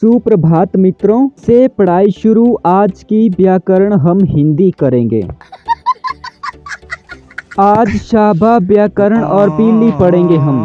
सुप्रभात मित्रों, से पढ़ाई शुरू। आज की व्याकरण हम हिंदी करेंगे। आज शाबा व्याकरण और पीली पढ़ेंगे हम।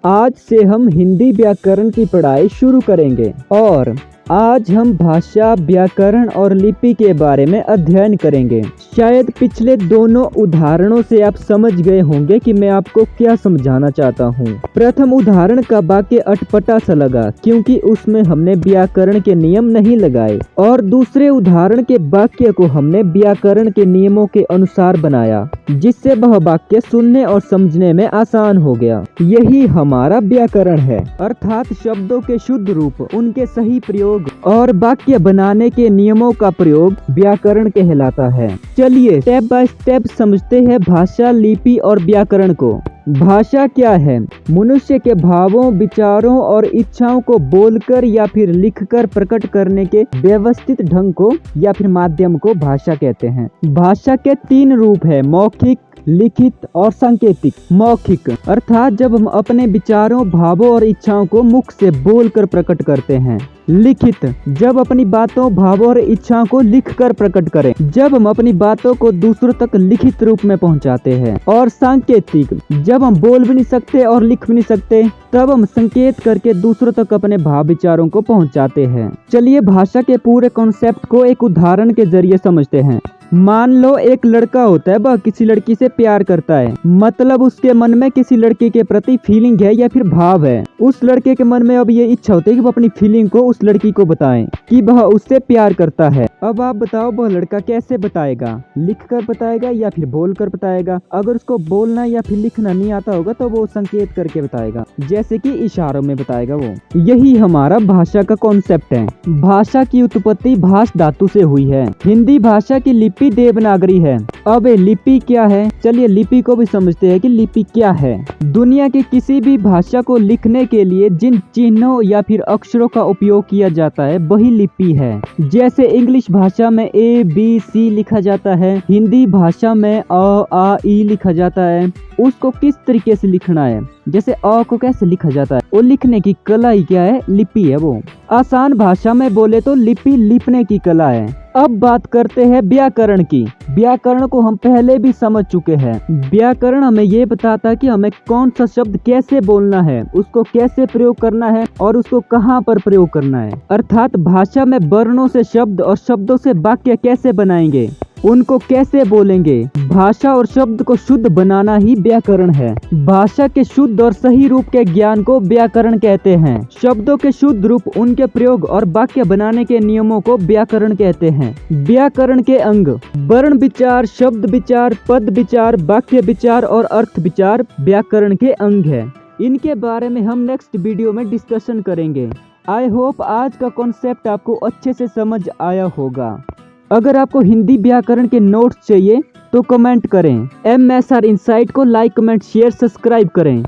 आज से हम हिंदी व्याकरण की पढ़ाई शुरू करेंगे और आज हम भाषा, व्याकरण और लिपि के बारे में अध्ययन करेंगे। शायद पिछले दोनों उदाहरणों से आप समझ गए होंगे कि मैं आपको क्या समझाना चाहता हूँ। प्रथम उदाहरण का वाक्य अटपटा सा लगा क्योंकि उसमें हमने व्याकरण के नियम नहीं लगाए, और दूसरे उदाहरण के वाक्य को हमने व्याकरण के नियमों के अनुसार बनाया, जिससे वह वाक्य सुनने और समझने में आसान हो गया। यही हमारा व्याकरण है, अर्थात शब्दों के शुद्ध रूप, उनके सही प्रयोग और वाक्य बनाने के नियमों का प्रयोग व्याकरण कहलाता है। चलिए स्टेप बाय स्टेप समझते हैं भाषा, लिपि और व्याकरण को। भाषा क्या है? मनुष्य के भावों, विचारों और इच्छाओं को बोलकर या फिर लिखकर प्रकट करने के व्यवस्थित ढंग को या फिर माध्यम को भाषा कहते हैं। भाषा के तीन रूप है: मौखिक, लिखित और सांकेतिक। मौखिक अर्थात जब हम अपने विचारों, भावों और इच्छाओं को मुख से बोलकर प्रकट करते हैं। लिखित जब अपनी बातों, भावों और इच्छाओं को लिखकर प्रकट करें, जब हम अपनी बातों को दूसरों तक लिखित रूप में पहुंचाते हैं। और सांकेतिक जब हम बोल भी नहीं सकते और लिख भी नहीं सकते, तब हम संकेत करके दूसरों तक अपने भाव विचारों को पहुंचाते हैं। चलिए भाषा के पूरे कॉन्सेप्ट को एक उदाहरण के जरिए समझते हैं। मान लो एक लड़का होता है, वह किसी लड़की से प्यार करता है, मतलब उसके मन में किसी लड़की के प्रति फीलिंग है या फिर भाव है। उस लड़के के मन में अब ये इच्छा होती है कि वो अपनी फीलिंग को उस लड़की को बताएं कि वह उससे प्यार करता है। अब आप बताओ वह लड़का कैसे बताएगा? लिखकर बताएगा या फिर बोलकर बताएगा? अगर उसको बोलना या फिर लिखना नहीं आता होगा तो वो संकेत करके बताएगा, जैसे कि इशारों में बताएगा वो। यही हमारा भाषा का कॉन्सेप्ट है। भाषा की उत्पत्ति भाष धातु से हुई है। हिंदी भाषा की लिपि देवनागरी है। अब लिपि क्या है? चलिए लिपि को भी समझते हैं कि लिपि क्या है। दुनिया की किसी भी भाषा को लिखने के लिए जिन चिन्हों या फिर अक्षरों का उपयोग किया जाता है वही लिपि है। जैसे इंग्लिश भाषा में ABC लिखा जाता है, हिंदी भाषा में A लिखा जाता है। उसको किस तरीके से लिखना है, जैसे अ को कैसे लिखा जाता है, वो लिखने की कला ही क्या है? लिपि है वो। आसान भाषा में बोले तो लिपि लिखने की कला है। अब बात करते हैं व्याकरण की। व्याकरण को हम पहले भी समझ चुके हैं। व्याकरण हमें ये बताता है कि हमें कौन सा शब्द कैसे बोलना है, उसको कैसे प्रयोग करना है और उसको कहाँ पर प्रयोग करना है। अर्थात भाषा में वर्णों से शब्द और शब्दों से वाक्य कैसे बनाएंगे, उनको कैसे बोलेंगे। भाषा और शब्द को शुद्ध बनाना ही व्याकरण है। भाषा के शुद्ध और सही रूप के ज्ञान को व्याकरण कहते हैं। शब्दों के शुद्ध रूप, उनके प्रयोग और वाक्य बनाने के नियमों को व्याकरण कहते हैं। व्याकरण के अंग: वर्ण विचार, शब्द विचार, पद विचार, वाक्य विचार और अर्थ विचार व्याकरण के अंग है। इनके बारे में हम नेक्स्ट वीडियो में डिस्कशन करेंगे। आई होप आज का कॉन्सेप्ट आपको अच्छे से समझ आया होगा। अगर आपको हिंदी व्याकरण के नोट्स चाहिए तो कमेंट करें। MSR इनसाइट को लाइक, कमेंट, शेयर, सब्सक्राइब करें।